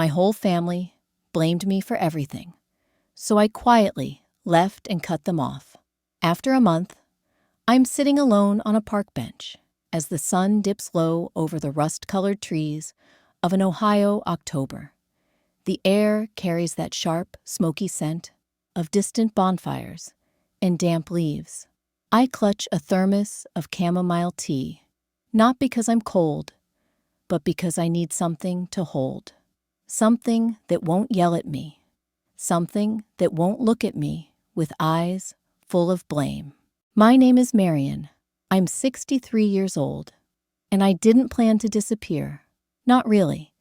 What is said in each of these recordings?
My whole family blamed me for everything, so I quietly left and cut them off. After a month, I'm sitting alone on a park bench as the sun dips low over the rust-colored trees of an Ohio October. The air carries that sharp, smoky scent of distant bonfires and damp leaves. I clutch a thermos of chamomile tea, not because I'm cold, but because I need something to hold. Something that won't yell at me. Something that won't look at me with eyes full of blame. My name is Marion. I'm 63 years old, and I didn't plan to disappear. Not really.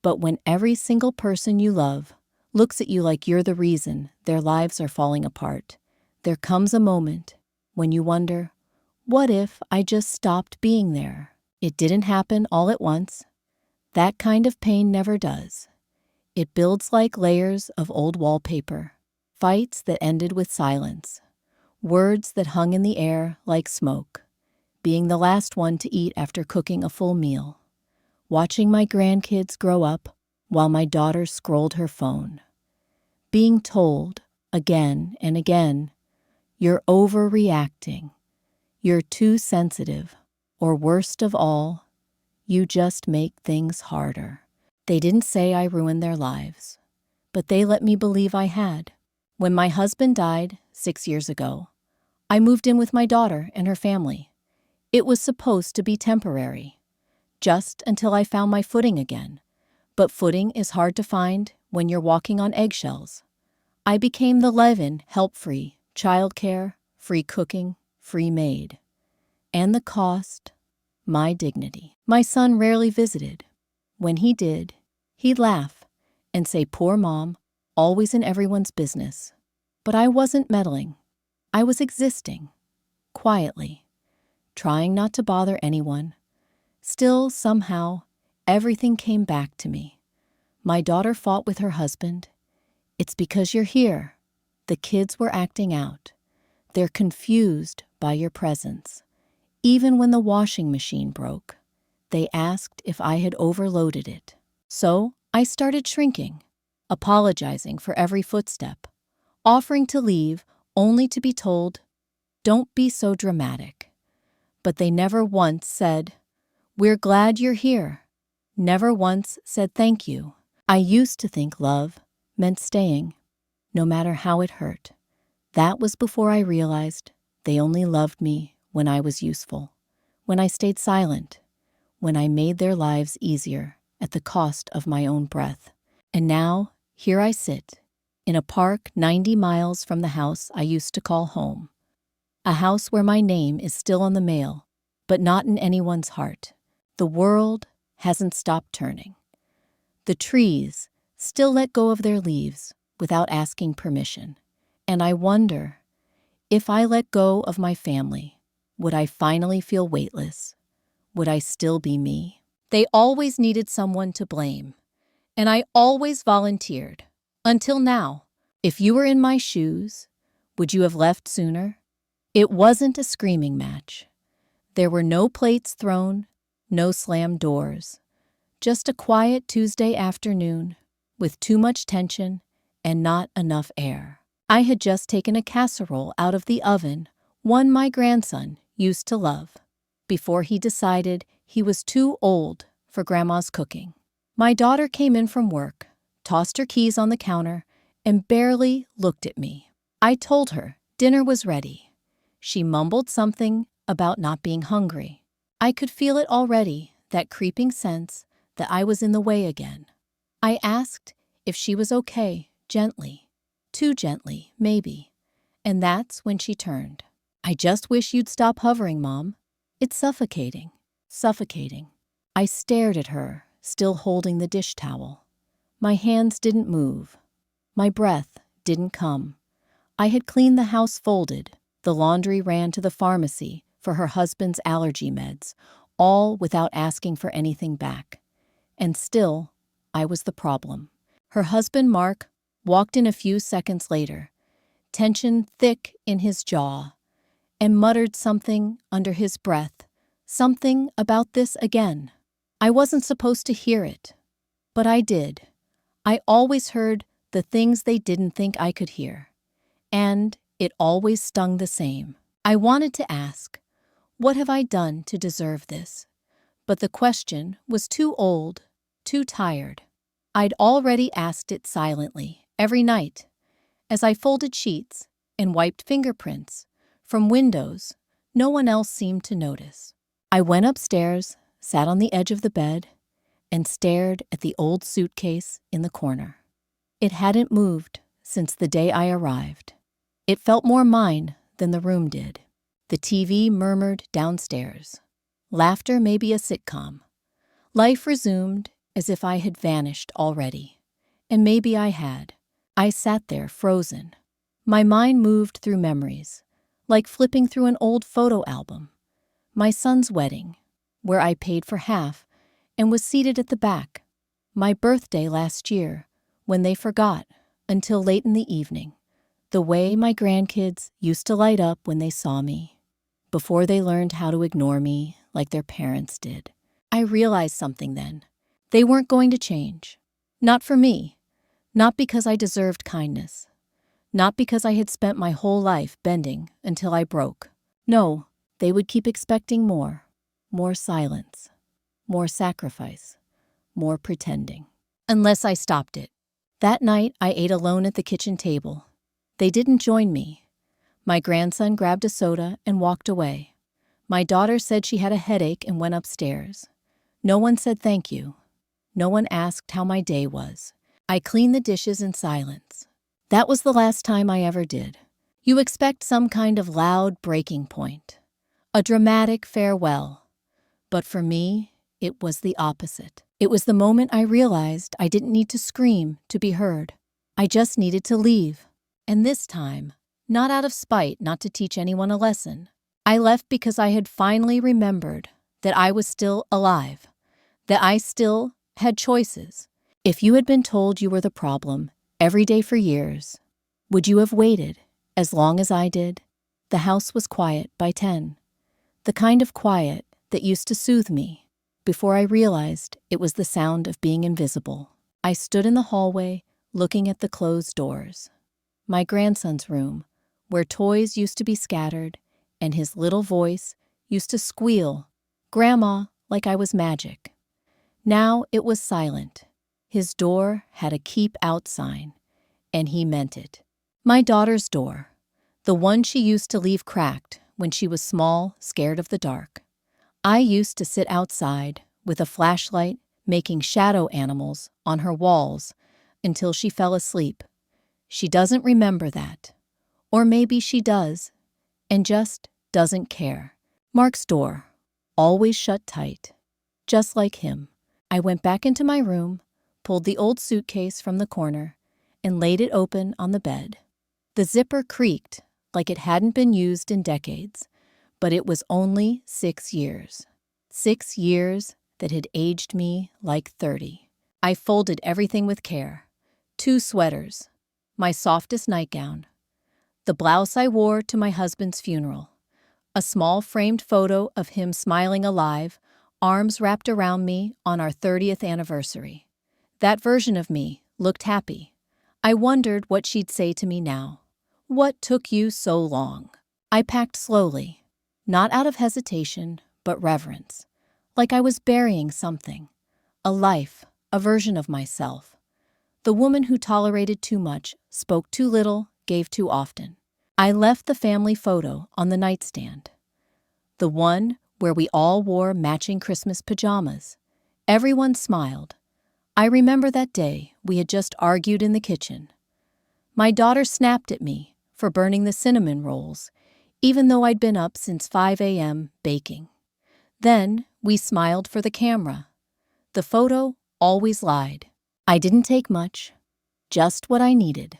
But when every single person you love looks at you like you're the reason their lives are falling apart, there comes a moment when you wonder, what if I just stopped being there? It didn't happen all at once. That kind of pain never does. It builds like layers of old wallpaper, fights that ended with silence, words that hung in the air like smoke, being the last one to eat after cooking a full meal, watching my grandkids grow up while my daughter scrolled her phone, being told again and again, you're overreacting, you're too sensitive, or worst of all, you just make things harder. They didn't say I ruined their lives, but they let me believe I had. When my husband died 6 years ago, I moved in with my daughter and her family. It was supposed to be temporary, just until I found my footing again. But footing is hard to find when you're walking on eggshells. I became the live-in, help-free, childcare, free cooking, free maid. And the cost? My dignity. My son rarely visited. When he did, he'd laugh and say, "Poor mom, always in everyone's business." But I wasn't meddling. I was existing, quietly, trying not to bother anyone. Still, somehow, everything came back to me. My daughter fought with her husband. "It's because you're here." The kids were acting out. They're confused by your presence. Even when the washing machine broke, they asked if I had overloaded it. So I started shrinking, apologizing for every footstep, offering to leave only to be told, "Don't be so dramatic." But they never once said, "We're glad you're here." Never once said thank you. I used to think love meant staying, no matter how it hurt. That was before I realized they only loved me when I was useful, when I stayed silent, when I made their lives easier at the cost of my own breath. And now, here I sit, in a park 90 miles from the house I used to call home. A house where my name is still on the mail, but not in anyone's heart. The world hasn't stopped turning. The trees still let go of their leaves without asking permission. And I wonder, if I let go of my family, would I finally feel weightless? Would I still be me? They always needed someone to blame, and I always volunteered. Until now. If you were in my shoes, would you have left sooner? It wasn't a screaming match. There were no plates thrown, no slammed doors. Just a quiet Tuesday afternoon with too much tension and not enough air. I had just taken a casserole out of the oven, one my grandson used to love, before he decided he was too old for Grandma's cooking. My daughter came in from work, tossed her keys on the counter, and barely looked at me. I told her dinner was ready. She mumbled something about not being hungry. I could feel it already, that creeping sense that I was in the way again. I asked if she was okay, gently. Too gently, maybe. And that's when she turned. "I just wish you'd stop hovering, Mom. It's suffocating. Suffocating." I stared at her, still holding the dish towel. My hands didn't move. My breath didn't come. I had cleaned the house folded. The laundry ran to the pharmacy for her husband's allergy meds, all without asking for anything back. And still, I was the problem. Her husband, Mark, walked in a few seconds later, tension thick in his jaw, and muttered something under his breath, something about this again. I wasn't supposed to hear it, but I did. I always heard the things they didn't think I could hear. And it always stung the same. I wanted to ask, what have I done to deserve this? But the question was too old, too tired. I'd already asked it silently, every night, as I folded sheets and wiped fingerprints from windows no one else seemed to notice. I went upstairs, sat on the edge of the bed, and stared at the old suitcase in the corner. It hadn't moved since the day I arrived. It felt more mine than the room did. The TV murmured downstairs. Laughter may be a sitcom. Life resumed as if I had vanished already. And maybe I had. I sat there frozen. My mind moved through memories, like flipping through an old photo album. My son's wedding, where I paid for half and was seated at the back. My birthday last year, when they forgot until late in the evening. The way my grandkids used to light up when they saw me, before they learned how to ignore me like their parents did. I realized something then. They weren't going to change. Not for me. Not because I deserved kindness. Not because I had spent my whole life bending until I broke. No, they would keep expecting more. More silence. More sacrifice. More pretending. Unless I stopped it. That night, I ate alone at the kitchen table. They didn't join me. My grandson grabbed a soda and walked away. My daughter said she had a headache and went upstairs. No one said thank you. No one asked how my day was. I cleaned the dishes in silence. That was the last time I ever did. You expect some kind of loud breaking point. A dramatic farewell. But for me, it was the opposite. It was the moment I realized I didn't need to scream to be heard. I just needed to leave. And this time, not out of spite, not to teach anyone a lesson. I left because I had finally remembered that I was still alive, that I still had choices. If you had been told you were the problem every day for years, would you have waited as long as I did? The house was quiet by 10, the kind of quiet that used to soothe me before I realized it was the sound of being invisible. I stood in the hallway looking at the closed doors. My grandson's room, where toys used to be scattered and his little voice used to squeal, "Grandma," like I was magic. Now it was silent. His door had a keep out sign, and he meant it. My daughter's door, the one she used to leave cracked when she was small, scared of the dark. I used to sit outside with a flashlight making shadow animals on her walls until she fell asleep. She doesn't remember that. Or maybe she does, and just doesn't care. Mark's door, always shut tight, just like him. I went back into my room, pulled the old suitcase from the corner, and laid it open on the bed. The zipper creaked like it hadn't been used in decades, but it was only 6 years. 6 years that had aged me like 30. I folded everything with care. 2 sweaters, my softest nightgown, the blouse I wore to my husband's funeral, a small framed photo of him smiling alive, arms wrapped around me on our 30th anniversary. That version of me looked happy. I wondered what she'd say to me now. "What took you so long?" I packed slowly, not out of hesitation, but reverence, like I was burying something, a life, a version of myself. The woman who tolerated too much, spoke too little, gave too often. I left the family photo on the nightstand, the one where we all wore matching Christmas pajamas. Everyone smiled. I remember that day we had just argued in the kitchen. My daughter snapped at me for burning the cinnamon rolls, even though I'd been up since 5 a.m. baking. Then we smiled for the camera. The photo always lied. I didn't take much, just what I needed,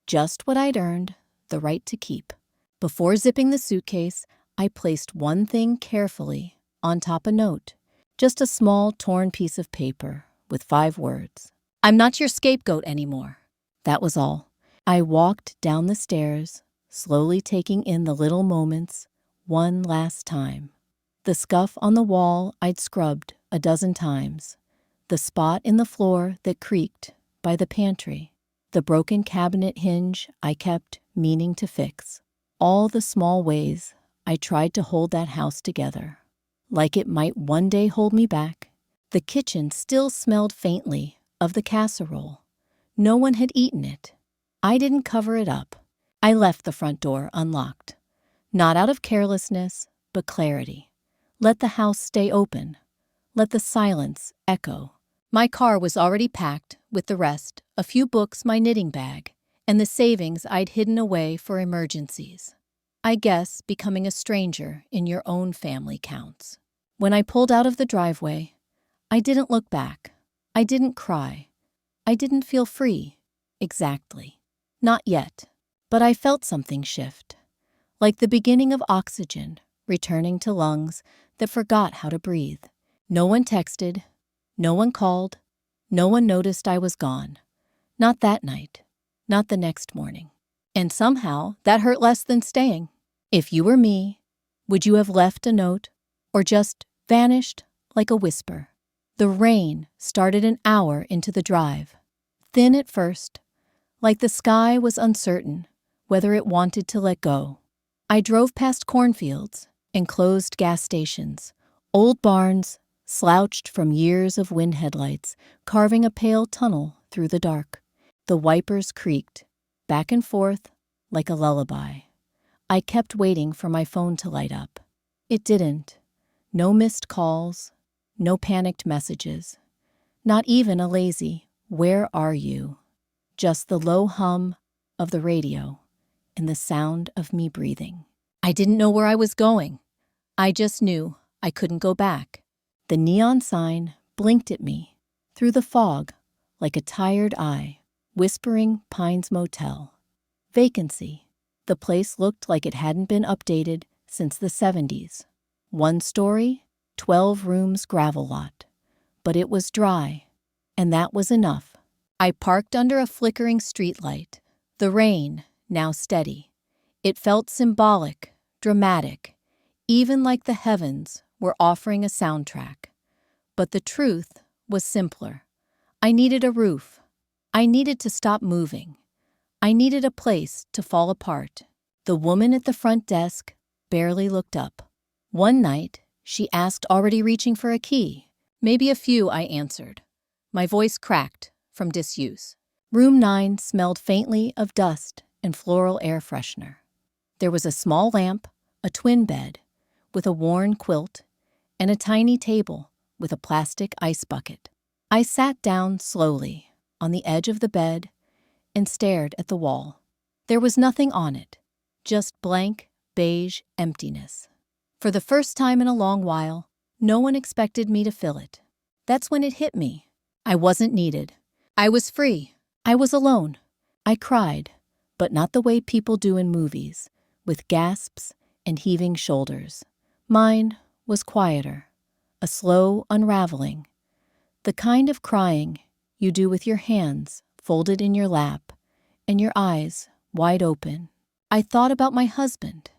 just what I'd earned the right to keep. Before zipping the suitcase, I placed one thing carefully on top a note, just a small torn piece of paper with 5 words. "I'm not your scapegoat anymore." That was all. I walked down the stairs, slowly taking in the little moments one last time. The scuff on the wall I'd scrubbed a dozen times. The spot in the floor that creaked by the pantry, the broken cabinet hinge I kept meaning to fix. All the small ways I tried to hold that house together, like it might one day hold me back. The kitchen still smelled faintly of the casserole. No one had eaten it. I didn't cover it up. I left the front door unlocked. Not out of carelessness, but clarity. Let the house stay open. Let the silence echo. My car was already packed with the rest, a few books, my knitting bag, and the savings I'd hidden away for emergencies. I guess becoming a stranger in your own family counts. When I pulled out of the driveway, I didn't look back. I didn't cry. I didn't feel free. Exactly. Not yet. But I felt something shift. Like the beginning of oxygen returning to lungs that forgot how to breathe. No one texted. No one called. No one noticed I was gone. Not that night. Not the next morning. And somehow that hurt less than staying. If you were me, would you have left a note or just vanished like a whisper? The rain started an hour into the drive. Thin at first, like the sky was uncertain whether it wanted to let go. I drove past cornfields and closed gas stations, old barns slouched from years of wind headlights, carving a pale tunnel through the dark. The wipers creaked, back and forth, like a lullaby. I kept waiting for my phone to light up. It didn't. No missed calls, no panicked messages, not even a lazy, "Where are you?" Just the low hum of the radio and the sound of me breathing. I didn't know where I was going. I just knew I couldn't go back. The neon sign blinked at me through the fog like a tired eye, whispering Pines Motel. Vacancy. The place looked like it hadn't been updated since the 70s. 1 story, 12 rooms gravel lot. But it was dry, and that was enough. I parked under a flickering streetlight. The rain, now steady. It felt symbolic, dramatic, even like the heavens were offering a soundtrack. But the truth was simpler. I needed a roof. I needed to stop moving. I needed a place to fall apart. The woman at the front desk barely looked up. One night, she asked, already reaching for a key. Maybe a few, I answered. My voice cracked from disuse. Room 9 smelled faintly of dust and floral air freshener. There was a small lamp, a twin bed, with a worn quilt, and a tiny table with a plastic ice bucket. I sat down slowly on the edge of the bed and stared at the wall. There was nothing on it, just blank, beige emptiness. For the first time in a long while, no one expected me to fill it. That's when it hit me. I wasn't needed. I was free. I was alone. I cried, but not the way people do in movies, with gasps and heaving shoulders. Mine was quieter, a slow unraveling, the kind of crying you do with your hands folded in your lap and your eyes wide open. I thought about my husband,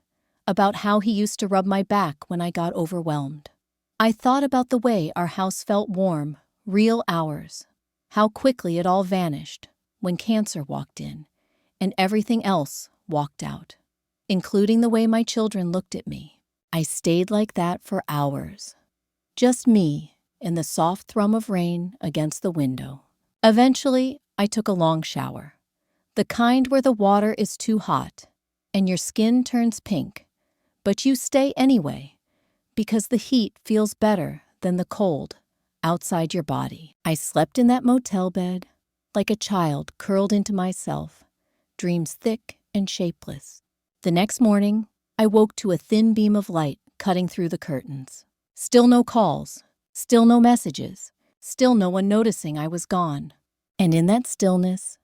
about how he used to rub my back when I got overwhelmed. I thought about the way our house felt warm, real hours, how quickly it all vanished when cancer walked in and everything else walked out, including the way my children looked at me. I stayed like that for hours. Just me and the soft thrum of rain against the window. Eventually, I took a long shower. The kind where the water is too hot and your skin turns pink, but you stay anyway because the heat feels better than the cold outside your body. I slept in that motel bed like a child curled into myself, dreams thick and shapeless. The next morning, I woke to a thin beam of light cutting through the curtains. Still no calls, still no messages, still no one noticing I was gone. And in that stillness,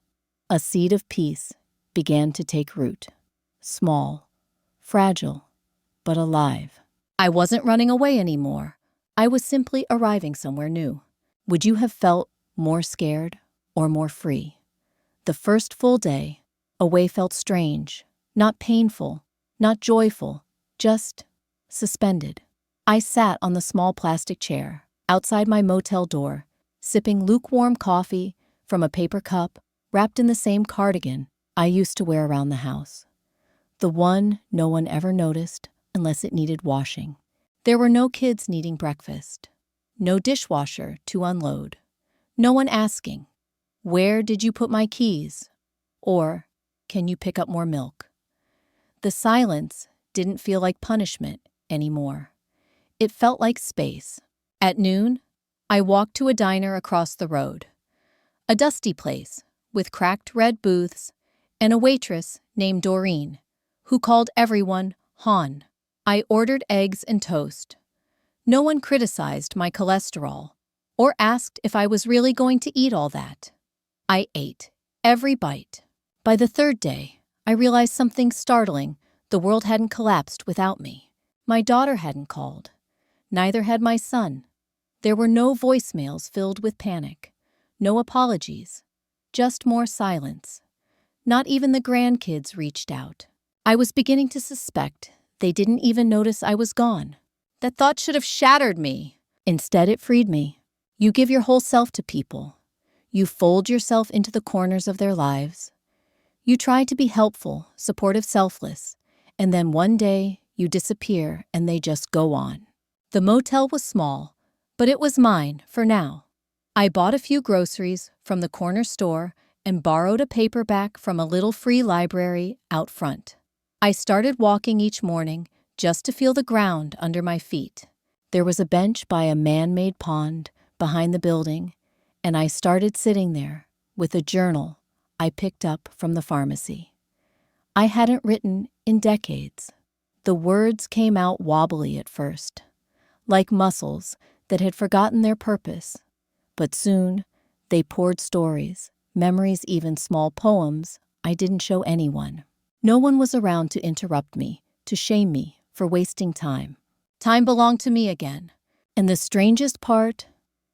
a seed of peace began to take root. Small, fragile, but alive. I wasn't running away anymore. I was simply arriving somewhere new. Would you have felt more scared or more free? The first full day, away felt strange, not painful, not joyful, just suspended. I sat on the small plastic chair outside my motel door, sipping lukewarm coffee from a paper cup wrapped in the same cardigan I used to wear around the house. The one no one ever noticed unless it needed washing. There were no kids needing breakfast, no dishwasher to unload, no one asking, "Where did you put my keys?" or "Can you pick up more milk?" The silence didn't feel like punishment anymore. It felt like space. At noon, I walked to a diner across the road. A dusty place with cracked red booths and a waitress named Doreen, who called everyone Han. I ordered eggs and toast. No one criticized my cholesterol or asked if I was really going to eat all that. I ate every bite. By the third day, I realized something startling. The world hadn't collapsed without me. My daughter hadn't called. Neither had my son. There were no voicemails filled with panic, no apologies, just more silence. Not even the grandkids reached out. I was beginning to suspect they didn't even notice I was gone. That thought should have shattered me. Instead, it freed me. You give your whole self to people. You fold yourself into the corners of their lives. You try to be helpful, supportive, selfless, and then one day you disappear and they just go on. The motel was small, but it was mine for now. I bought a few groceries from the corner store and borrowed a paperback from a little free library out front. I started walking each morning just to feel the ground under my feet. There was a bench by a man-made pond behind the building, and I started sitting there with a journal I picked up from the pharmacy. I hadn't written in decades. The words came out wobbly at first, like muscles that had forgotten their purpose. But soon, they poured stories, memories, even small poems I didn't show anyone. No one was around to interrupt me, to shame me for wasting time. Time belonged to me again. And the strangest part,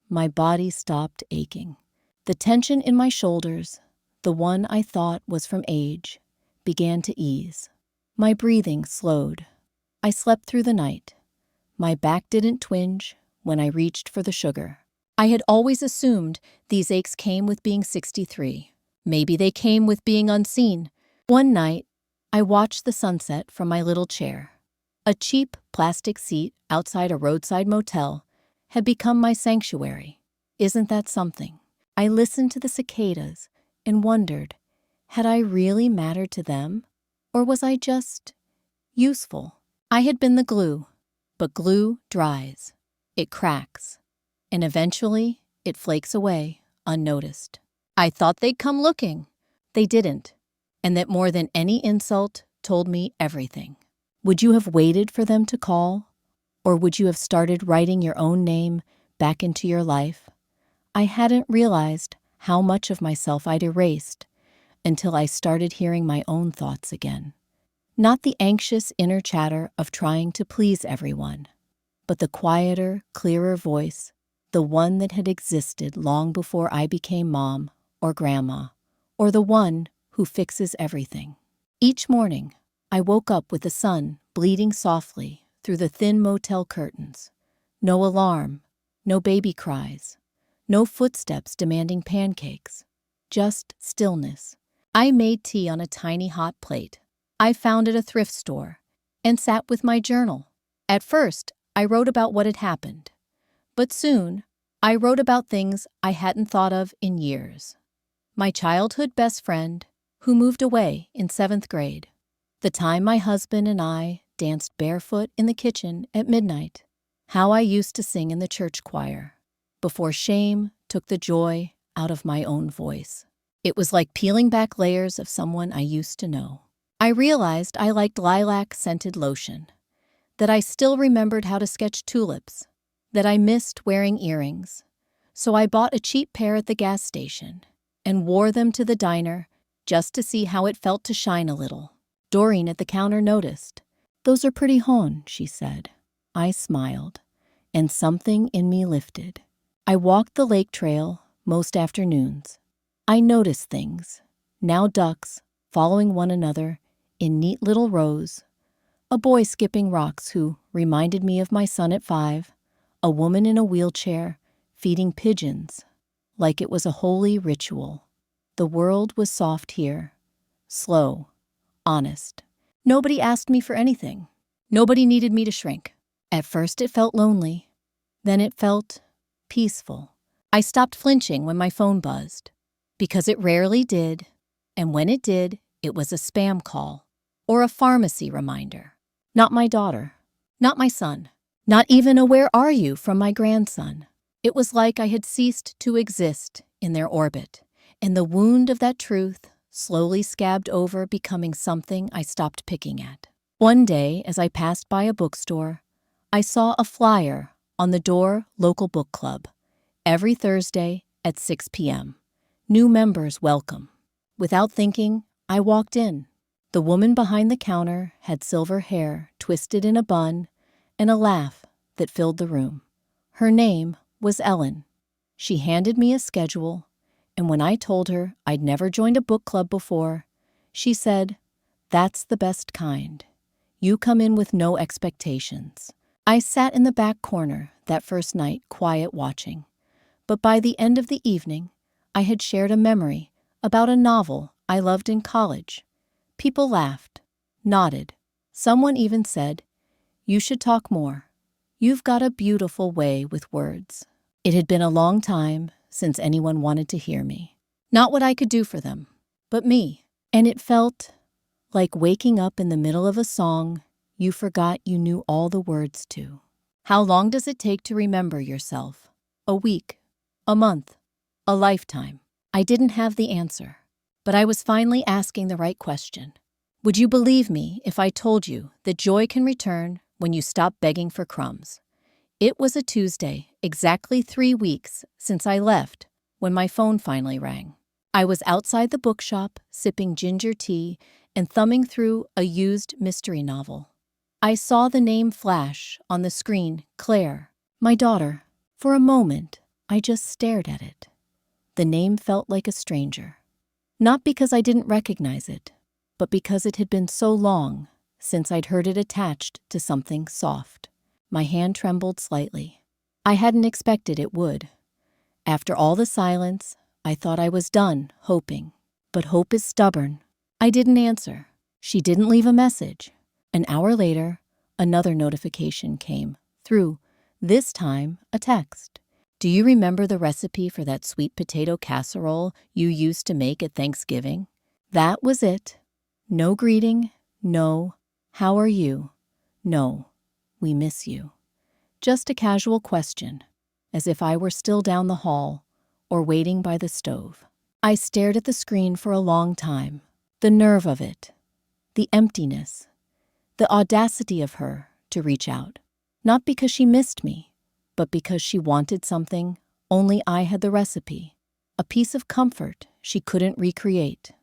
my body stopped aching. The tension in my shoulders, the one I thought was from age, began to ease. My breathing slowed. I slept through the night. My back didn't twinge when I reached for the sugar. I had always assumed these aches came with being 63. Maybe they came with being unseen. One night, I watched the sunset from my little chair. A cheap plastic seat outside a roadside motel had become my sanctuary. Isn't that something? I listened to the cicadas and wondered, had I really mattered to them? Or was I just useful? I had been the glue, but glue dries. It cracks, and eventually it flakes away unnoticed. I thought they'd come looking. They didn't, and that more than any insult told me everything. Would you have waited for them to call? Or would you have started writing your own name back into your life? I hadn't realized how much of myself I'd erased until I started hearing my own thoughts again. Not the anxious inner chatter of trying to please everyone, but the quieter, clearer voice, the one that had existed long before I became mom or grandma, or the one who fixes everything. Each morning, I woke up with the sun bleeding softly through the thin motel curtains. No alarm, no baby cries, no footsteps demanding pancakes, just stillness. I made tea on a tiny hot plate I found at a thrift store and sat with my journal. At first, I wrote about what had happened, but soon I wrote about things I hadn't thought of in years. My childhood best friend, who moved away in 7th grade. The time my husband and I danced barefoot in the kitchen at midnight. How I used to sing in the church choir before shame took the joy out of my own voice. It was like peeling back layers of someone I used to know. I realized I liked lilac-scented lotion, that I still remembered how to sketch tulips, that I missed wearing earrings. So I bought a cheap pair at the gas station and wore them to the diner just to see how it felt to shine a little. Doreen at the counter noticed. "Those are pretty hon," she said. I smiled, and something in me lifted. I walked the lake trail most afternoons. I noticed things, now ducks following one another in neat little rows, a boy skipping rocks who reminded me of my son at 5, a woman in a wheelchair feeding pigeons, like it was a holy ritual. The world was soft here, slow, honest. Nobody asked me for anything. Nobody needed me to shrink. At first it felt lonely. Then it felt peaceful. I stopped flinching when my phone buzzed, because it rarely did, and when it did, it was a spam call or a pharmacy reminder. Not my daughter, not my son, not even a "where are you" from my grandson. It was like I had ceased to exist in their orbit, and the wound of that truth slowly scabbed over, becoming something I stopped picking at. One day, as I passed by a bookstore, I saw a flyer on the door, local book club, every Thursday at 6 p.m. New members welcome. Without thinking, I walked in. The woman behind the counter had silver hair twisted in a bun and a laugh that filled the room. Her name was Ellen. She handed me a schedule, and when I told her I'd never joined a book club before, she said, "That's the best kind. You come in with no expectations." I sat in the back corner that first night, quiet watching. But by the end of the evening, I had shared a memory about a novel I loved in college. People laughed, nodded. Someone even said, "You should talk more. You've got a beautiful way with words." It had been a long time since anyone wanted to hear me. Not what I could do for them, but me. And it felt like waking up in the middle of a song you forgot you knew all the words to. How long does it take to remember yourself? A week? A month? A lifetime? I didn't have the answer, but I was finally asking the right question. Would you believe me if I told you that joy can return when you stop begging for crumbs? It was a Tuesday, exactly 3 weeks since I left, when my phone finally rang. I was outside the bookshop, sipping ginger tea and thumbing through a used mystery novel. I saw the name flash on the screen, Claire, my daughter. For a moment, I just stared at it. The name felt like a stranger. Not because I didn't recognize it, but because it had been so long since I'd heard it attached to something soft. My hand trembled slightly. I hadn't expected it would. After all the silence, I thought I was done hoping. But hope is stubborn. I didn't answer. She didn't leave a message. An hour later, another notification came through, this time a text. "Do you remember the recipe for that sweet potato casserole you used to make at Thanksgiving?" That was it. No greeting, no, "How are you?" No, "We miss you." Just a casual question, as if I were still down the hall or waiting by the stove. I stared at the screen for a long time. The nerve of it, the emptiness, the audacity of her to reach out. Not because she missed me, but because she wanted something only I had the recipe. A piece of comfort she couldn't recreate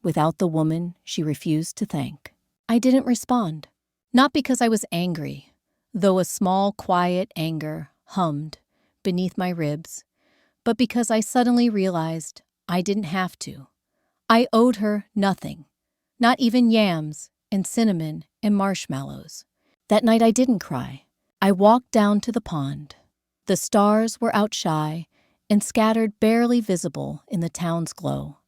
without the woman she refused to thank. I didn't respond. Not because I was angry, though a small, quiet anger hummed beneath my ribs, but because I suddenly realized I didn't have to. I owed her nothing, not even yams and cinnamon and marshmallows. That night I didn't cry. I walked down to the pond. The stars were out shy and scattered, barely visible in the town's glow.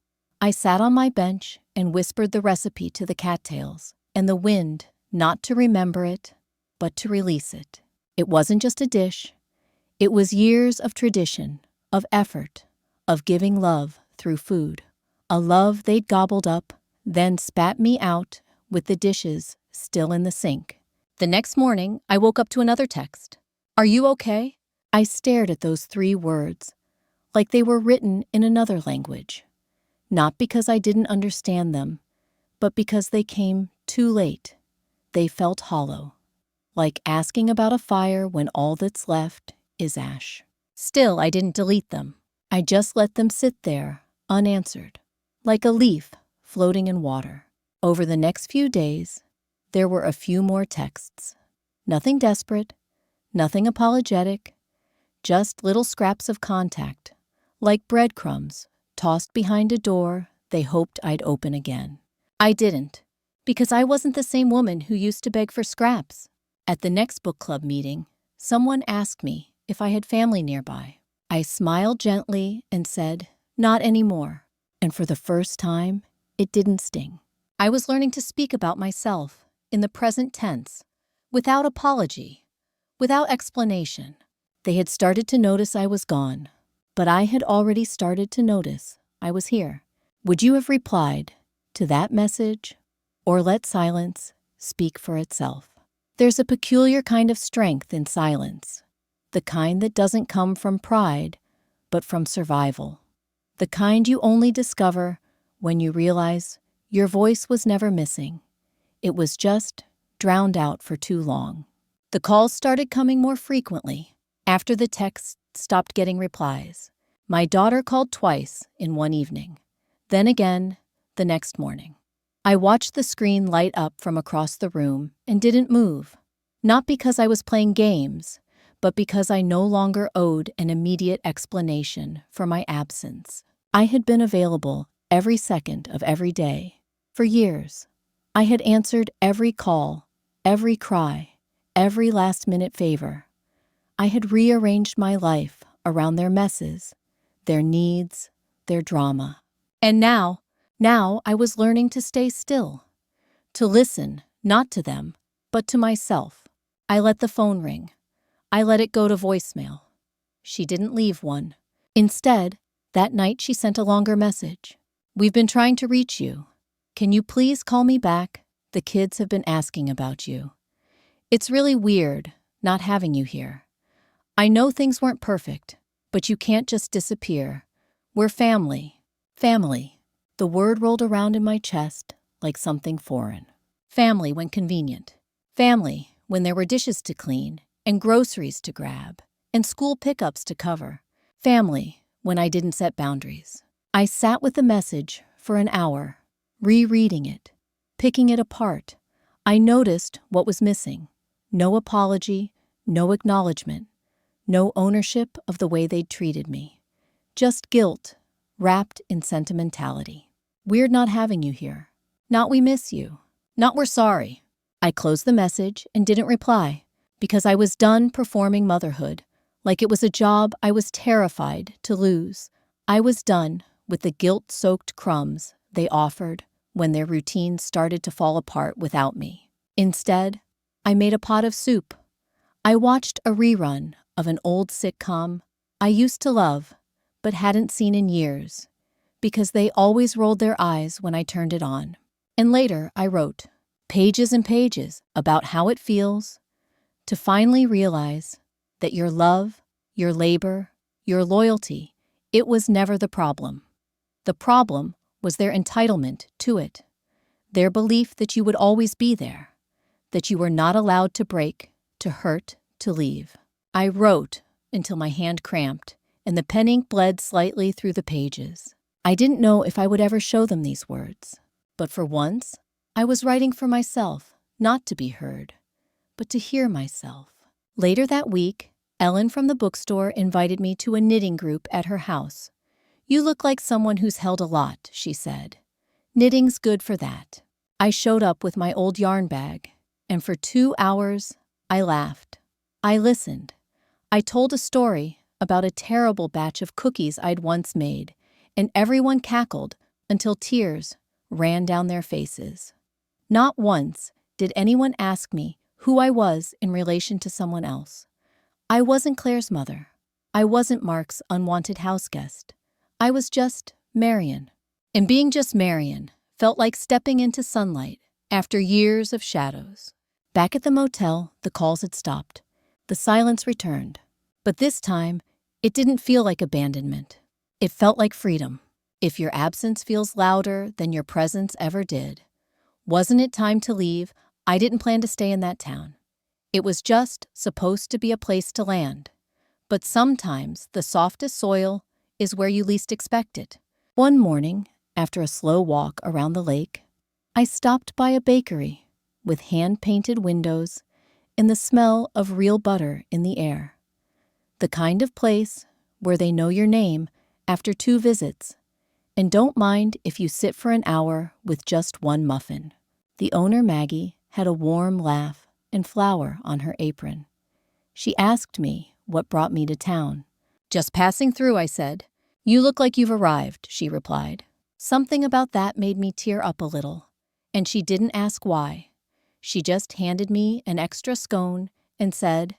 I sat on my bench and whispered the recipe to the cattails and the wind, not to remember it, but to release it. It wasn't just a dish. It was years of tradition, of effort, of giving love through food. A love they'd gobbled up, then spat me out with the dishes still in the sink. The next morning, I woke up to another text. "Are you okay?" I stared at those 3 words, like they were written in another language. Not because I didn't understand them, but because they came too late. They felt hollow, like asking about a fire when all that's left is ash. Still, I didn't delete them. I just let them sit there, unanswered, like a leaf floating in water. Over the next few days, there were a few more texts. Nothing desperate, nothing apologetic, just little scraps of contact, like breadcrumbs tossed behind a door they hoped I'd open again. I didn't, because I wasn't the same woman who used to beg for scraps. At the next book club meeting, someone asked me if I had family nearby. I smiled gently and said, "Not anymore." And for the first time, it didn't sting. I was learning to speak about myself in the present tense, without apology, without explanation. They had started to notice I was gone, but I had already started to notice I was here. Would you have replied to that message, or let silence speak for itself? There's a peculiar kind of strength in silence, the kind that doesn't come from pride, but from survival. The kind you only discover when you realize your voice was never missing. It was just drowned out for too long. The calls started coming more frequently after the texts stopped getting replies. My daughter called twice in one evening, then again the next morning. I watched the screen light up from across the room and didn't move, not because I was playing games, but because I no longer owed an immediate explanation for my absence. I had been available every second of every day. For years, I had answered every call, every cry, every last-minute favor. I had rearranged my life around their messes, their needs, their drama. And now I was learning to stay still, to listen not to them, but to myself. I let the phone ring. I let it go to voicemail. She didn't leave one. Instead, that night she sent a longer message. "We've been trying to reach you. Can you please call me back? The kids have been asking about you. It's really weird not having you here. I know things weren't perfect, but you can't just disappear. We're family." Family. The word rolled around in my chest like something foreign. Family when convenient. Family when there were dishes to clean and groceries to grab and school pickups to cover. Family when I didn't set boundaries. I sat with the message for an hour, rereading it, picking it apart. I noticed what was missing. No apology, no acknowledgement, no ownership of the way they'd treated me. Just guilt, wrapped in sentimentality. "We're not having you here. Not we miss you. Not we're sorry." I closed the message and didn't reply because I was done performing motherhood like it was a job I was terrified to lose. I was done with the guilt-soaked crumbs they offered when their routine started to fall apart without me. Instead, I made a pot of soup. I watched a rerun of an old sitcom I used to love but hadn't seen in years because they always rolled their eyes when I turned it on. And later I wrote pages and pages about how it feels to finally realize that your love, your labor, your loyalty, it was never the problem. The problem was their entitlement to it, their belief that you would always be there, that you were not allowed to break, to hurt, to leave. I wrote until my hand cramped and the pen ink bled slightly through the pages. I didn't know if I would ever show them these words, but for once, I was writing for myself, not to be heard, but to hear myself. Later that week, Ellen from the bookstore invited me to a knitting group at her house. "You look like someone who's held a lot," she said. "Knitting's good for that." I showed up with my old yarn bag, and for 2 hours, I laughed. I listened. I told a story about a terrible batch of cookies I'd once made, and everyone cackled until tears ran down their faces. Not once did anyone ask me who I was in relation to someone else. I wasn't Claire's mother. I wasn't Mark's unwanted house guest. I was just Marion. And being just Marion felt like stepping into sunlight after years of shadows. Back at the motel, the calls had stopped. The silence returned. But this time, it didn't feel like abandonment. It felt like freedom. If your absence feels louder than your presence ever did, wasn't it time to leave? I didn't plan to stay in that town. It was just supposed to be a place to land. But sometimes the softest soil is where you least expect it. One morning, after a slow walk around the lake, I stopped by a bakery with hand-painted windows and the smell of real butter in the air. The kind of place where they know your name after 2 visits and don't mind if you sit for an hour with just one muffin. The owner, Maggie, had a warm laugh and flour on her apron. She asked me what brought me to town. "Just passing through," I said. "You look like you've arrived," she replied. Something about that made me tear up a little, and she didn't ask why. She just handed me an extra scone and said,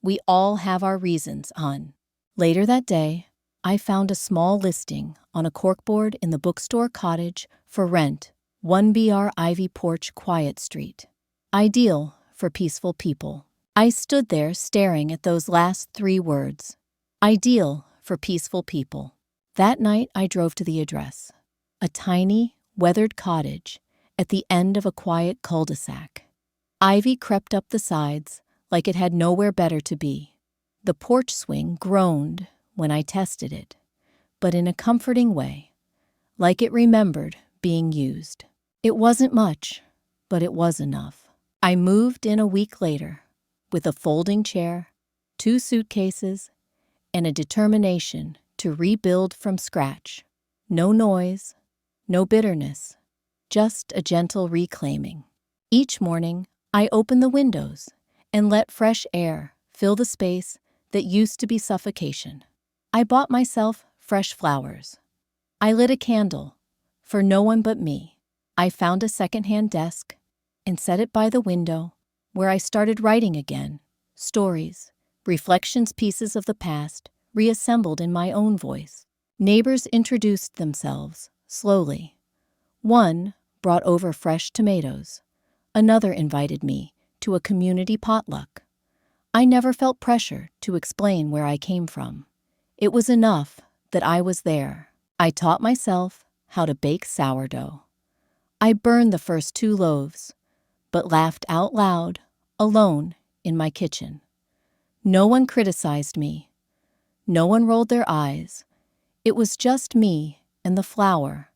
"We all have our reasons, hon." Later that day, I found a small listing on a corkboard in the bookstore cottage for rent, 1BR Ivy Porch, Quiet Street. Ideal for peaceful people. I stood there staring at those last 3 words. Ideal for peaceful people. That night I drove to the address. A tiny, weathered cottage at the end of a quiet cul-de-sac. Ivy crept up the sides like it had nowhere better to be. The porch swing groaned when I tested it, but in a comforting way, like it remembered being used. It wasn't much, but it was enough. I moved in a week later with a folding chair, 2 suitcases, and a determination to rebuild from scratch. No noise, no bitterness, just a gentle reclaiming. Each morning, I open the windows and let fresh air fill the space that used to be suffocation. I bought myself fresh flowers. I lit a candle for no one but me. I found a secondhand desk and set it by the window where I started writing again. Stories, reflections, pieces of the past, reassembled in my own voice. Neighbors introduced themselves slowly. One brought over fresh tomatoes. Another invited me to a community potluck. I never felt pressure to explain where I came from. It was enough that I was there. I taught myself how to bake sourdough. I burned the first 2 loaves, but laughed out loud, alone in my kitchen. No one criticized me. No one rolled their eyes. It was just me and the flour,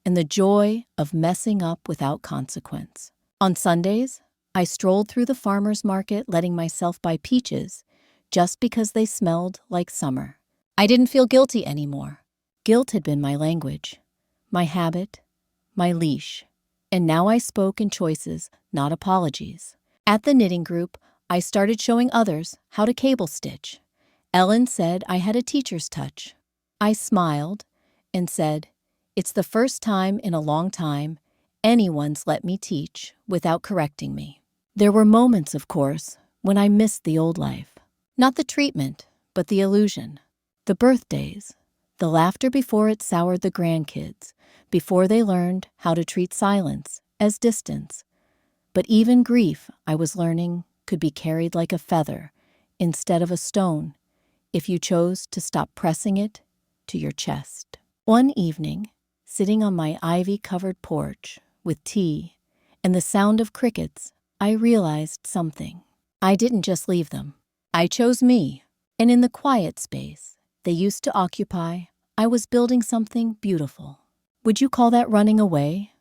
and the joy of messing up without consequence. On Sundays, I strolled through the farmer's market, letting myself buy peaches just because they smelled like summer. I didn't feel guilty anymore. Guilt had been my language, my habit, my leash, and now I spoke in choices, not apologies. At the knitting group, I started showing others how to cable stitch. Ellen said I had a teacher's touch. I smiled and said, "It's the first time in a long time anyone's let me teach without correcting me." There were moments, of course, when I missed the old life. Not the treatment, but the illusion. The birthdays, the laughter before it soured the grandkids, before they learned how to treat silence as distance. But even grief, I was learning, could be carried like a feather instead of a stone if you chose to stop pressing it to your chest. One evening, sitting on my ivy-covered porch with tea and the sound of crickets, I realized something. I didn't just leave them. I chose me, and in the quiet space they used to occupy, I was building something beautiful. Would you call that running away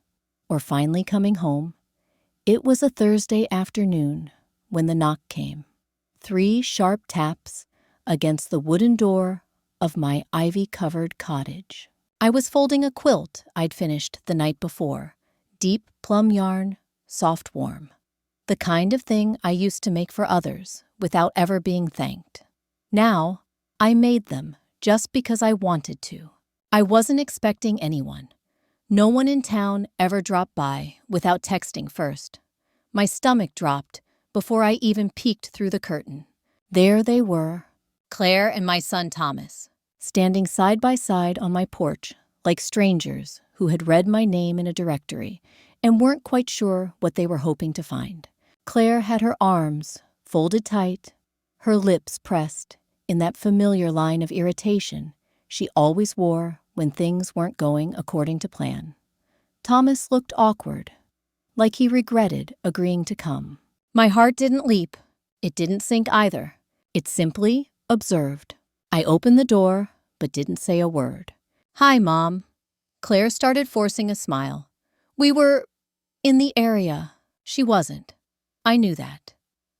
or finally coming home? It was a Thursday afternoon when the knock came. 3 sharp taps against the wooden door of my ivy-covered cottage. I was folding a quilt I'd finished the night before. Deep plum yarn, soft warm. The kind of thing I used to make for others without ever being thanked. Now, I made them just because I wanted to. I wasn't expecting anyone. No one in town ever dropped by without texting first. My stomach dropped before I even peeked through the curtain. There they were, Claire and my son Thomas, standing side by side on my porch like strangers who had read my name in a directory and weren't quite sure what they were hoping to find. Claire had her arms folded tight, her lips pressed in that familiar line of irritation she always wore when things weren't going according to plan. Thomas looked awkward, like he regretted agreeing to come. My heart didn't leap. It didn't sink either. It simply observed. I opened the door, but didn't say a word. "Hi, Mom." Claire started forcing a smile. "We were in the area." She wasn't. I knew that.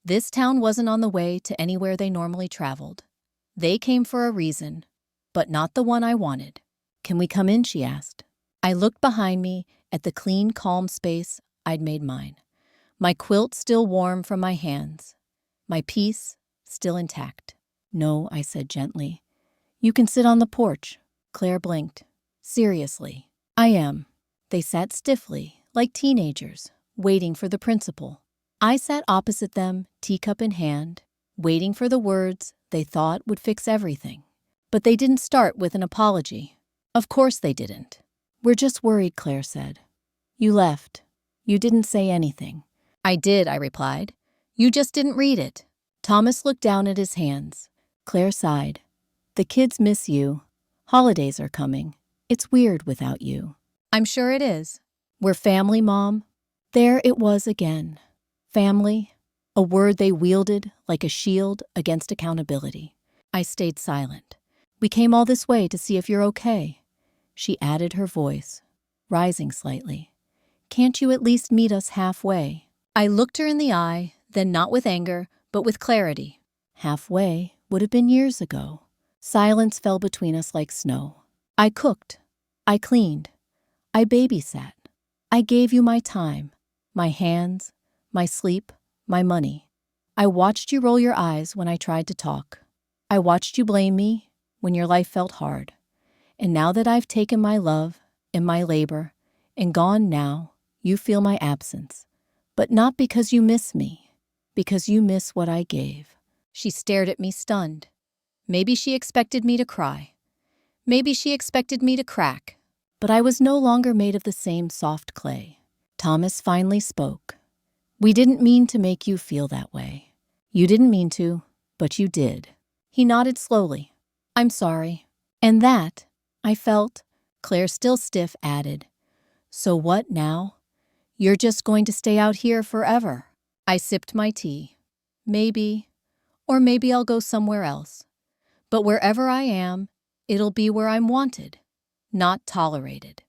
This town wasn't on the way to anywhere they normally traveled. They came for a reason, but not the one I wanted. "Can we come in?" she asked. I looked behind me at the clean, calm space I'd made mine. My quilt still warm from my hands. My peace still intact. "No," I said gently. You can sit on the porch. Claire blinked. Seriously. I am. They sat stiffly, like teenagers, waiting for the principal. I sat opposite them, teacup in hand, waiting for the words they thought would fix everything. But they didn't start with an apology. Of course they didn't. We're just worried, Claire said. You left. You didn't say anything. I did, I replied. You just didn't read it. Thomas looked down at his hands. Claire sighed. The kids miss you. Holidays are coming. It's weird without you. I'm sure it is. We're family, Mom. There it was again. Family, a word they wielded like a shield against accountability. I stayed silent. We came all this way to see if you're okay. She added her voice, rising slightly. Can't you at least meet us halfway? I looked her in the eye, then not with anger, but with clarity. Halfway would have been years ago. Silence fell between us like snow. I cooked. I cleaned. I babysat. I gave you my time, my hands, my sleep, my money. I watched you roll your eyes when I tried to talk. I watched you blame me when your life felt hard. And now that I've taken my love and my labor and gone now, you feel my absence. But not because you miss me, because you miss what I gave. She stared at me stunned. Maybe she expected me to cry. Maybe she expected me to crack. But I was no longer made of the same soft clay. Thomas finally spoke. We didn't mean to make you feel that way. You didn't mean to, but you did. He nodded slowly. I'm sorry. And that, I felt, Claire, still stiff, added. So what now? You're just going to stay out here forever. I sipped my tea. Maybe, or maybe I'll go somewhere else. But wherever I am, it'll be where I'm wanted, not tolerated.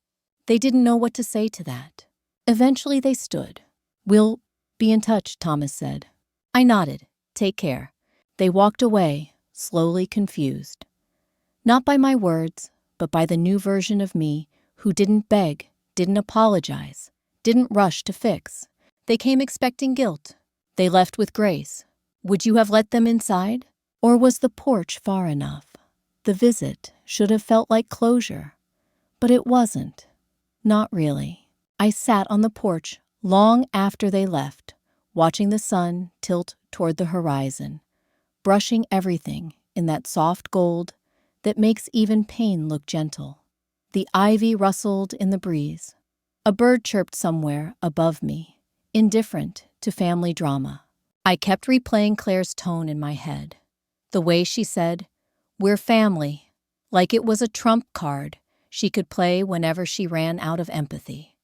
They didn't know what to say to that. Eventually they stood. We'll be in touch, Thomas said. I nodded. Take care. They walked away, slowly confused. Not by my words, but by the new version of me who didn't beg, didn't apologize, didn't rush to fix. They came expecting guilt. They left with grace. Would you have let them inside? Or was the porch far enough? The visit should have felt like closure. But it wasn't. Not really. I sat on the porch long after they left, watching the sun tilt toward the horizon, brushing everything in that soft gold that makes even pain look gentle. The ivy rustled in the breeze. A bird chirped somewhere above me, indifferent to family drama. I kept replaying Claire's tone in my head. The way she said, "We're family," like it was a trump card she could play whenever she ran out of empathy.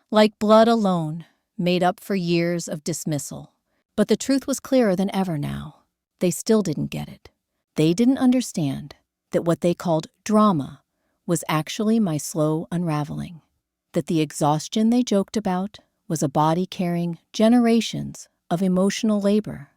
Like blood alone, made up for years of dismissal. But the truth was clearer than ever now. They still didn't get it. They didn't understand that what they called drama was actually my slow unraveling. That the exhaustion they joked about was a body carrying generations of emotional labor.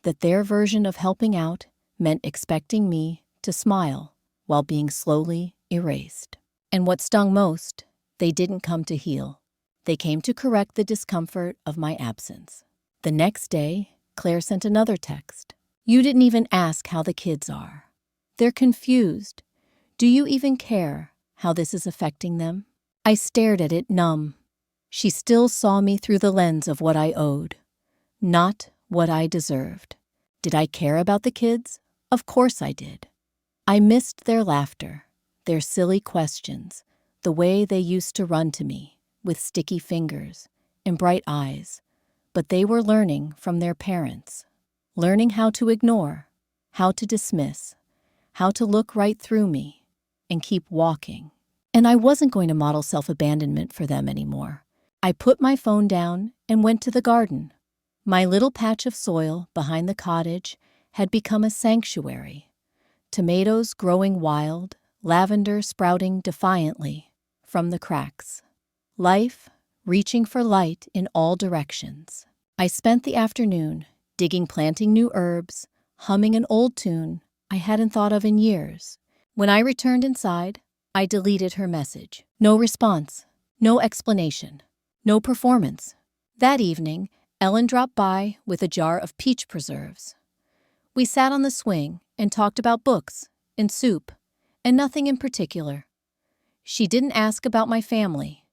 That their version of helping out meant expecting me to smile while being slowly erased. And what stung most, they didn't come to heal. They came to correct the discomfort of my absence. The next day, Claire sent another text. You didn't even ask how the kids are. They're confused. Do you even care how this is affecting them? I stared at it numb. She still saw me through the lens of what I owed, not what I deserved. Did I care about the kids? Of course I did. I missed their laughter, their silly questions, the way they used to run to me with sticky fingers and bright eyes. But they were learning from their parents, learning how to ignore, how to dismiss, how to look right through me and keep walking. And I wasn't going to model self-abandonment for them anymore. I put my phone down and went to the garden. My little patch of soil behind the cottage had become a sanctuary. Tomatoes growing wild, lavender sprouting defiantly from the cracks. Life reaching for light in all directions. I spent the afternoon digging, planting new herbs, humming an old tune I hadn't thought of in years. When I returned inside, I deleted her message. No response, no explanation, no performance. That evening, Ellen dropped by with a jar of peach preserves. We sat on the swing and talked about books and soup and nothing in particular. She didn't ask about my family.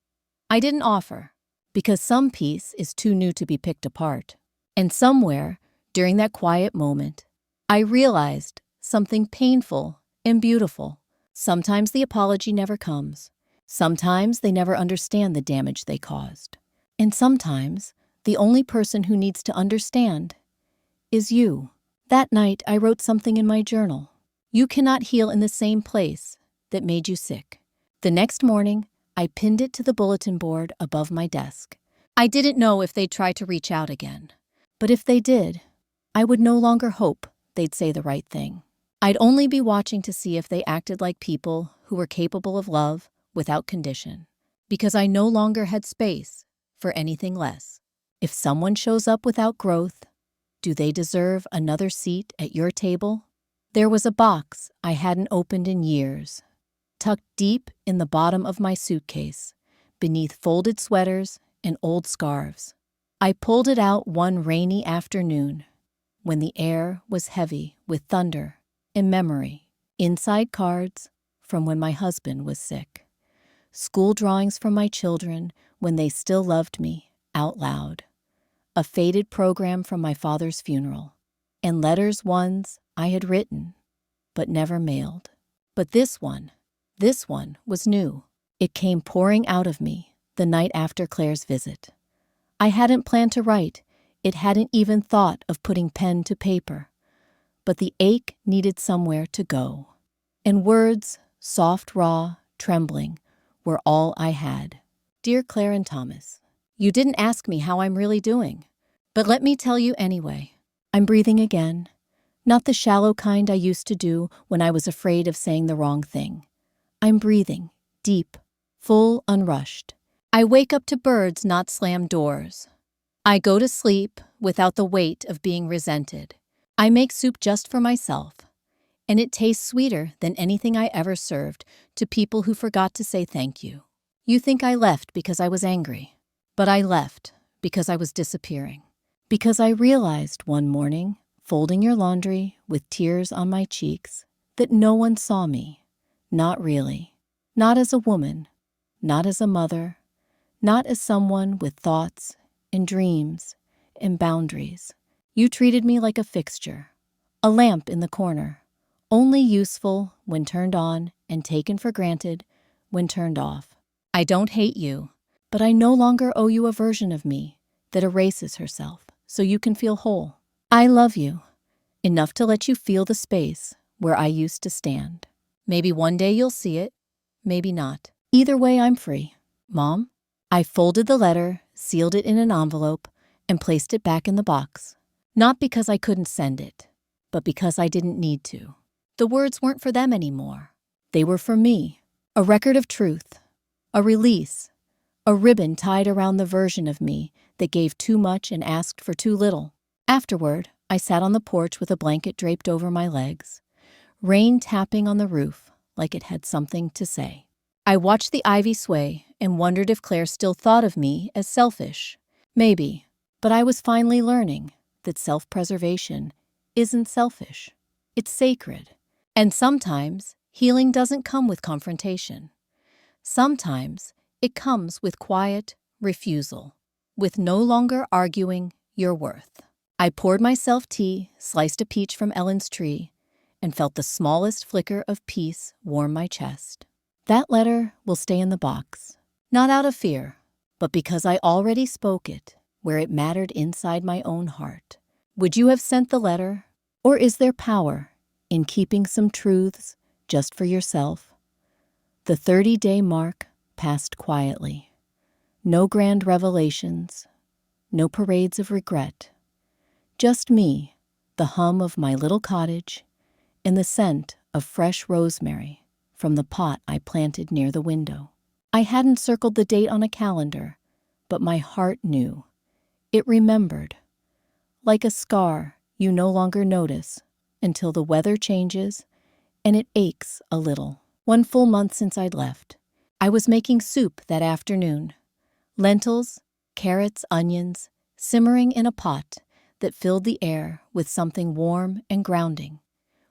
I didn't offer, because some peace is too new to be picked apart. And somewhere, during that quiet moment, I realized something painful and beautiful. Sometimes the apology never comes. Sometimes they never understand the damage they caused. And sometimes the only person who needs to understand is you. That night, I wrote something in my journal. You cannot heal in the same place that made you sick. The next morning, I pinned it to the bulletin board above my desk. I didn't know if they'd try to reach out again. But if they did, I would no longer hope they'd say the right thing. I'd only be watching to see if they acted like people who were capable of love without condition, because I no longer had space for anything less. If someone shows up without growth, do they deserve another seat at your table? There was a box I hadn't opened in years, tucked deep in the bottom of my suitcase, beneath folded sweaters and old scarves. I pulled it out one rainy afternoon, when the air was heavy with thunder and memory. Inside cards from when my husband was sick. School drawings from my children when they still loved me out loud. A faded program from my father's funeral. And letters ones I had written, but never mailed. But this one was new. It came pouring out of me the night after Claire's visit. I hadn't planned to write. It hadn't even thought of putting pen to paper. But the ache needed somewhere to go. And words, soft, raw, trembling, were all I had. Dear Claire and Thomas, you didn't ask me how I'm really doing. But let me tell you anyway. I'm breathing again. Not the shallow kind I used to do when I was afraid of saying the wrong thing. I'm breathing, deep, full, unrushed. I wake up to birds, not slammed doors. I go to sleep without the weight of being resented. I make soup just for myself, and it tastes sweeter than anything I ever served to people who forgot to say thank you. You think I left because I was angry, but I left because I was disappearing. Because I realized one morning, folding your laundry with tears on my cheeks, that no one saw me. Not really. Not as a woman. Not as a mother. Not as someone with thoughts and dreams and boundaries. You treated me like a fixture, a lamp in the corner, only useful when turned on and taken for granted when turned off. I don't hate you, but I no longer owe you a version of me that erases herself so you can feel whole. I love you, enough to let you feel the space where I used to stand. Maybe one day you'll see it, maybe not. Either way, I'm free. Mom? I folded the letter, sealed it in an envelope, and placed it back in the box. Not because I couldn't send it, but because I didn't need to. The words weren't for them anymore. They were for me. A record of truth. A release. A ribbon tied around the version of me that gave too much and asked for too little. Afterward, I sat on the porch with a blanket draped over my legs, rain tapping on the roof like it had something to say. I watched the ivy sway and wondered if Claire still thought of me as selfish. Maybe, but I was finally learning that self-preservation isn't selfish. It's sacred. And sometimes healing doesn't come with confrontation. Sometimes it comes with quiet refusal, with no longer arguing your worth. I poured myself tea, sliced a peach from Ellen's tree, and felt the smallest flicker of peace warm my chest. That letter will stay in the box, not out of fear, but because I already spoke it where it mattered inside my own heart. Would you have sent the letter? Or is there power in keeping some truths just for yourself? The 30-day mark passed quietly. No grand revelations, no parades of regret. Just me, the hum of my little cottage, and the scent of fresh rosemary from the pot I planted near the window. I hadn't circled the date on a calendar, but my heart knew. It remembered. Like a scar you no longer notice until the weather changes and it aches a little. 1 full month since I'd left. I was making soup that afternoon. Lentils, carrots, onions, simmering in a pot that filled the air with something warm and grounding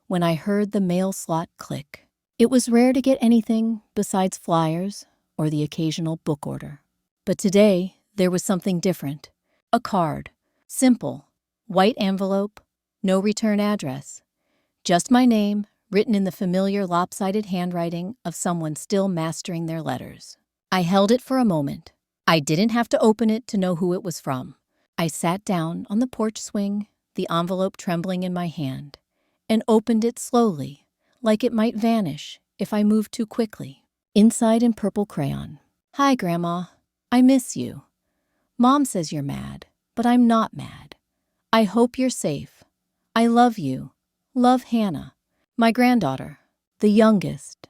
when I heard the mail slot click. It was rare to get anything besides flyers or the occasional book order. But today, there was something different. A card. Simple. White envelope. No return address. Just my name, written in the familiar lopsided handwriting of someone still mastering their letters. I held it for a moment. I didn't have to open it to know who it was from. I sat down on the porch swing, the envelope trembling in my hand, and opened it slowly, like it might vanish if I moved too quickly. Inside in purple crayon. Hi, Grandma. I miss you. Mom says you're mad, but I'm not mad. I hope you're safe. I love you. Love, Hannah. My granddaughter, the youngest,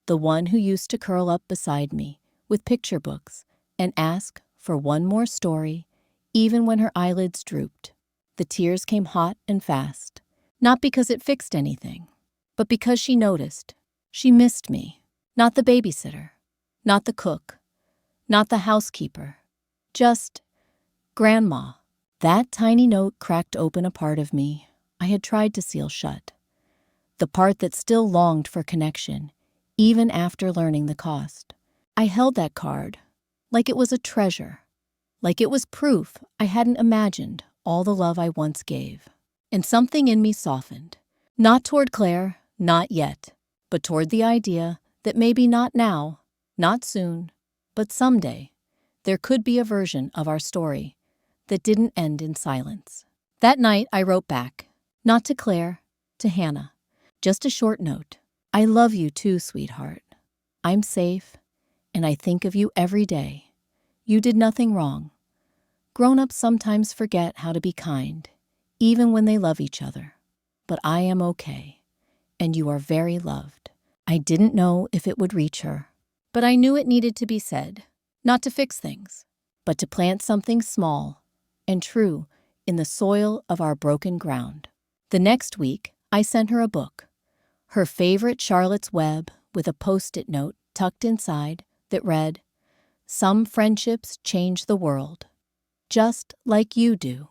the one who used to curl up beside me with picture books and ask for one more story, even when her eyelids drooped. The tears came hot and fast, not because it fixed anything, but because she noticed. She missed me. Not the babysitter, not the cook, not the housekeeper, just Grandma. That tiny note cracked open a part of me I had tried to seal shut, the part that still longed for connection, even after learning the cost. I held that card like it was a treasure, like it was proof I hadn't imagined all the love I once gave. And something in me softened, not toward Claire, not yet, but toward the idea that maybe not now, not soon, but someday, there could be a version of our story that didn't end in silence. That night I wrote back, not to Claire, to Hannah, just a short note. I love you too, sweetheart. I'm safe, and I think of you every day. You did nothing wrong. Grown-ups sometimes forget how to be kind, even when they love each other. But I am okay, and you are very loved. I didn't know if it would reach her, but I knew it needed to be said, not to fix things, but to plant something small and true in the soil of our broken ground. The next week, I sent her a book, her favorite Charlotte's Web with a Post-it note tucked inside that read, "Some friendships change the world, just like you do."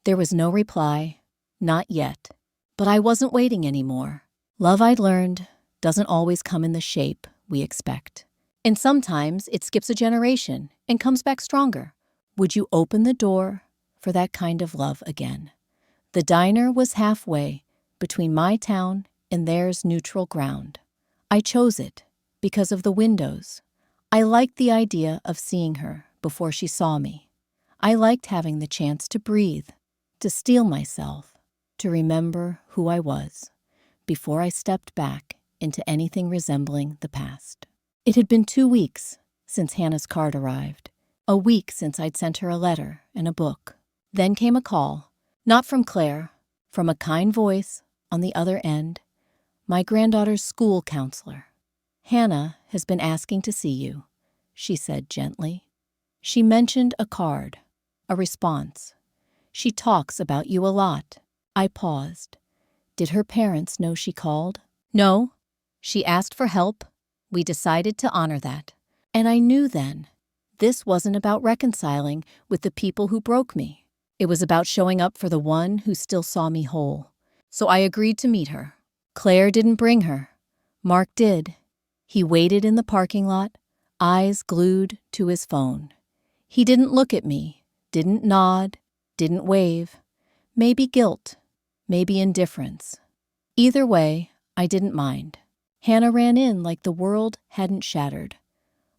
There was no reply, not yet, but I wasn't waiting anymore. Love, I'd learned, doesn't always come in the shape we expect. And sometimes it skips a generation and comes back stronger. Would you open the door for that kind of love again? The diner was halfway between my town and theirs neutral ground. I chose it because of the windows. I liked the idea of seeing her before she saw me. I liked having the chance to breathe, to steel myself, to remember who I was before I stepped back into anything resembling the past. It had been 2 weeks since Hannah's card arrived, a week since I'd sent her a letter and a book. Then came a call, not from Claire, from a kind voice on the other end, my granddaughter's school counselor. "Hannah has been asking to see you," she said gently. "She mentioned a card, a response. She talks about you a lot." I paused. Did her parents know she called? No. She asked for help. We decided to honor that. And I knew then, this wasn't about reconciling with the people who broke me. It was about showing up for the one who still saw me whole. So I agreed to meet her. Claire didn't bring her. Mark did. He waited in the parking lot, eyes glued to his phone. He didn't look at me, didn't nod, didn't wave. Maybe guilt, maybe indifference. Either way, I didn't mind. Hannah ran in like the world hadn't shattered,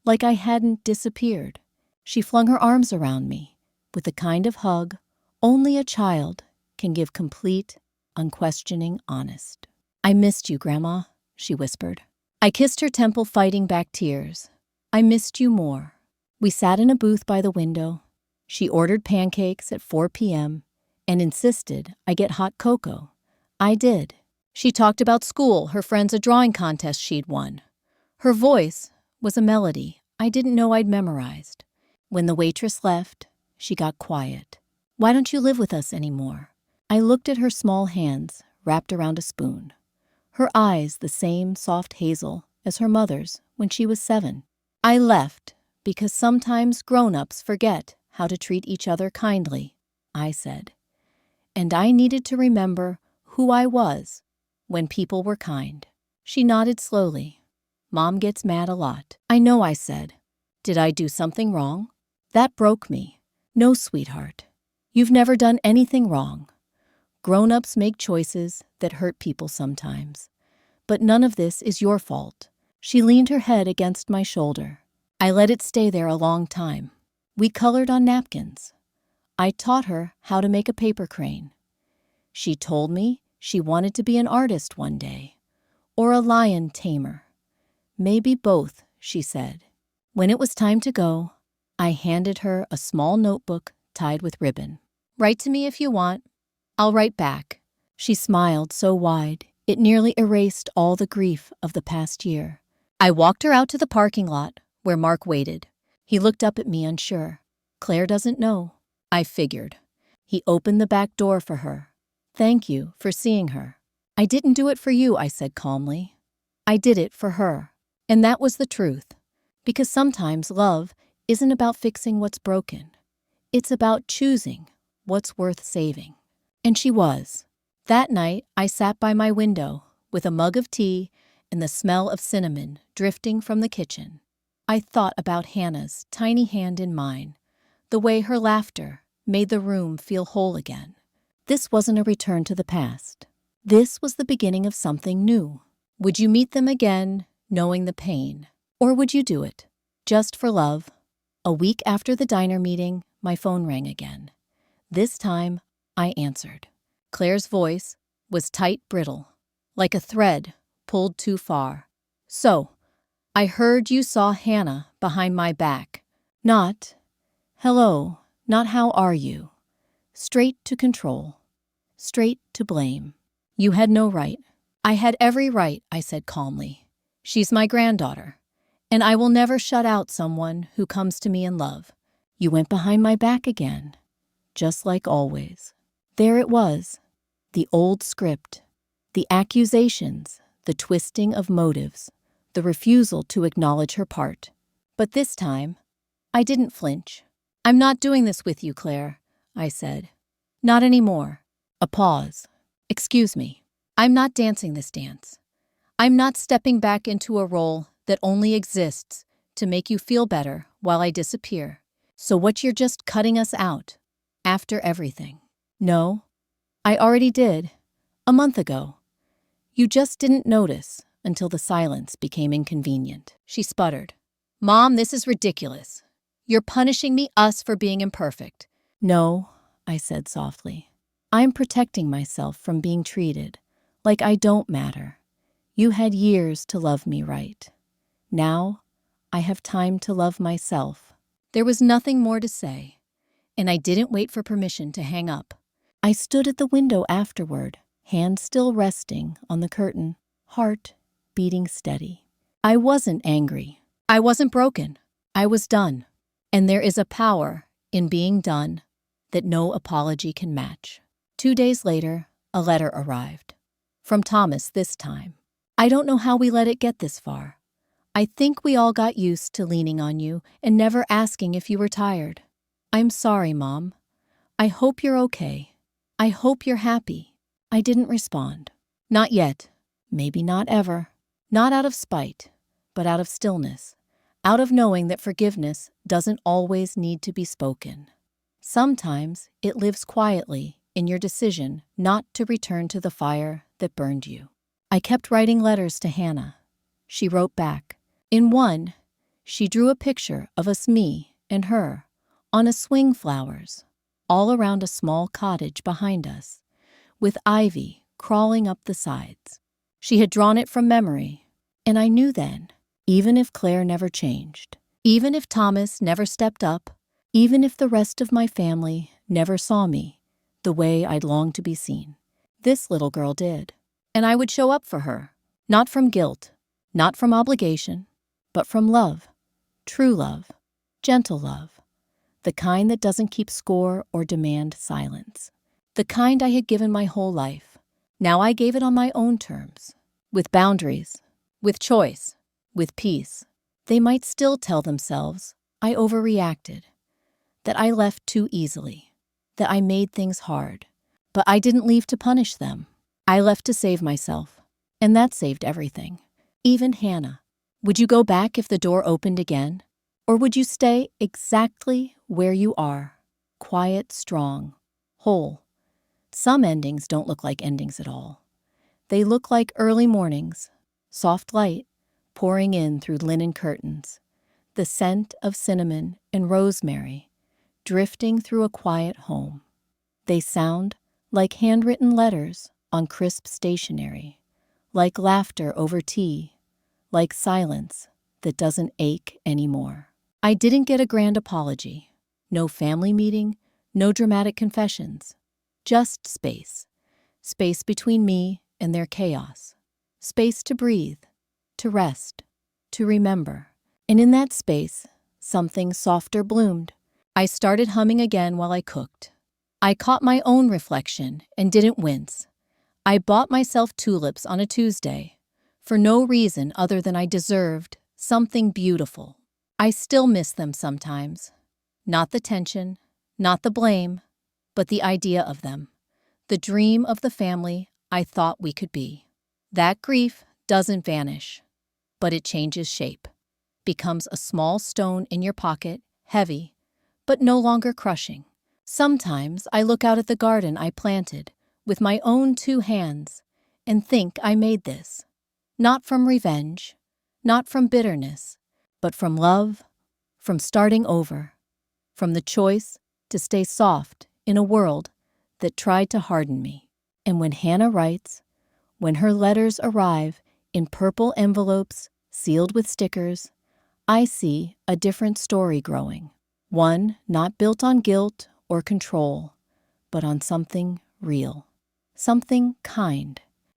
like I hadn't disappeared. She flung her arms around me with the kind of hug only a child can give, complete, unquestioning, honest. "I missed you, Grandma," she whispered. I kissed her temple, fighting back tears. "I missed you more." We sat in a booth by the window. She ordered pancakes at 4 p.m. and insisted I get hot cocoa. I did. She talked about school, her friends, a drawing contest she'd won. Her voice was a melody I didn't know I'd memorized. When the waitress left, she got quiet. "Why don't you live with us anymore?" I looked at her small hands wrapped around a spoon. Her eyes the same soft hazel as her mother's when she was 7. I left because sometimes grown-ups forget how to treat each other kindly, I said. And I needed to remember who I was when people were kind. She nodded slowly. Mom gets mad a lot. I know, I said. Did I do something wrong? That broke me. No, sweetheart. You've never done anything wrong. Grown-ups make choices that hurt people sometimes. But none of this is your fault. She leaned her head against my shoulder. I let it stay there a long time. We colored on napkins. I taught her how to make a paper crane. She told me she wanted to be an artist one day, or a lion tamer. Maybe both, she said. When it was time to go, I handed her a small notebook tied with ribbon. Write to me if you want. I'll write back. She smiled so wide, it nearly erased all the grief of the past year. I walked her out to the parking lot where Mark waited. He looked up at me unsure. Claire doesn't know. I figured. He opened the back door for her. Thank you for seeing her. I didn't do it for you, I said calmly. I did it for her. And that was the truth. Because sometimes love isn't about fixing what's broken. It's about choosing what's worth saving. And she was. That night, I sat by my window with a mug of tea and the smell of cinnamon drifting from the kitchen. I thought about Hannah's tiny hand in mine, the way her laughter made the room feel whole again. This wasn't a return to the past. This was the beginning of something new. Would you meet them again, knowing the pain? Or would you do it, just for love? A week after the diner meeting, my phone rang again. This time, I answered. Claire's voice was tight, brittle, like a thread pulled too far. So, I heard you saw Hannah behind my back. Not, hello, not how are you? Straight to control. Straight to blame. You had no right. I had every right, I said calmly. She's my granddaughter, and I will never shut out someone who comes to me in love. You went behind my back again, just like always. There it was, the old script, the accusations, the twisting of motives, the refusal to acknowledge her part. But this time, I didn't flinch. I'm not doing this with you, Claire, I said. Not anymore. A pause. Excuse me. I'm not dancing this dance. I'm not stepping back into a role that only exists to make you feel better while I disappear. So what, you're just cutting us out after everything? No, I already did, a month ago. You just didn't notice until the silence became inconvenient. She sputtered. Mom, this is ridiculous. You're punishing us for being imperfect. No, I said softly. I'm protecting myself from being treated like I don't matter. You had years to love me right. Now, I have time to love myself. There was nothing more to say, and I didn't wait for permission to hang up. I stood at the window afterward, hand still resting on the curtain, heart beating steady. I wasn't angry. I wasn't broken. I was done. And there is a power in being done that no apology can match. 2 days later, a letter arrived. From Thomas this time. I don't know how we let it get this far. I think we all got used to leaning on you and never asking if you were tired. I'm sorry, Mom. I hope you're okay. I hope you're happy. I didn't respond. Not yet. Maybe not ever. Not out of spite, but out of stillness. Out of knowing that forgiveness doesn't always need to be spoken. Sometimes it lives quietly in your decision not to return to the fire that burned you. I kept writing letters to Hannah. She wrote back. In one, she drew a picture of us, me and her, on a swing flowers, all around a small cottage behind us, with ivy crawling up the sides. She had drawn it from memory, and I knew then, even if Claire never changed, even if Thomas never stepped up, even if the rest of my family never saw me the way I'd longed to be seen, this little girl did. And I would show up for her, not from guilt, not from obligation, but from love, true love, gentle love, the kind that doesn't keep score or demand silence, the kind I had given my whole life. Now I gave it on my own terms, with boundaries, with choice, with peace. They might still tell themselves I overreacted, that I left too easily, that I made things hard, but I didn't leave to punish them. I left to save myself, and that saved everything, even Hannah. Would you go back if the door opened again? Or would you stay exactly where you are? Quiet, strong, whole. Some endings don't look like endings at all. They look like early mornings, soft light pouring in through linen curtains, the scent of cinnamon and rosemary drifting through a quiet home. They sound like handwritten letters on crisp stationery, like laughter over tea, like silence that doesn't ache anymore. I didn't get a grand apology, no family meeting, no dramatic confessions, just space. Space between me and their chaos. Space to breathe, to rest, to remember. And in that space, something softer bloomed. I started humming again while I cooked. I caught my own reflection and didn't wince. I bought myself tulips on a Tuesday, for no reason other than I deserved something beautiful. I still miss them sometimes. Not the tension, not the blame, but the idea of them. The dream of the family I thought we could be. That grief doesn't vanish, but it changes shape, becomes a small stone in your pocket, heavy, but no longer crushing. Sometimes I look out at the garden I planted with my own 2 hands and think I made this, not from revenge, not from bitterness, but from love, from starting over, from the choice to stay soft in a world that tried to harden me. And when Hannah writes, when her letters arrive in purple envelopes sealed with stickers, I see a different story growing. One not built on guilt or control, but on something real, something kind.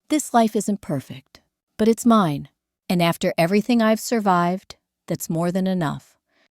This life isn't perfect, but it's mine. And after everything I've survived, that's more than enough.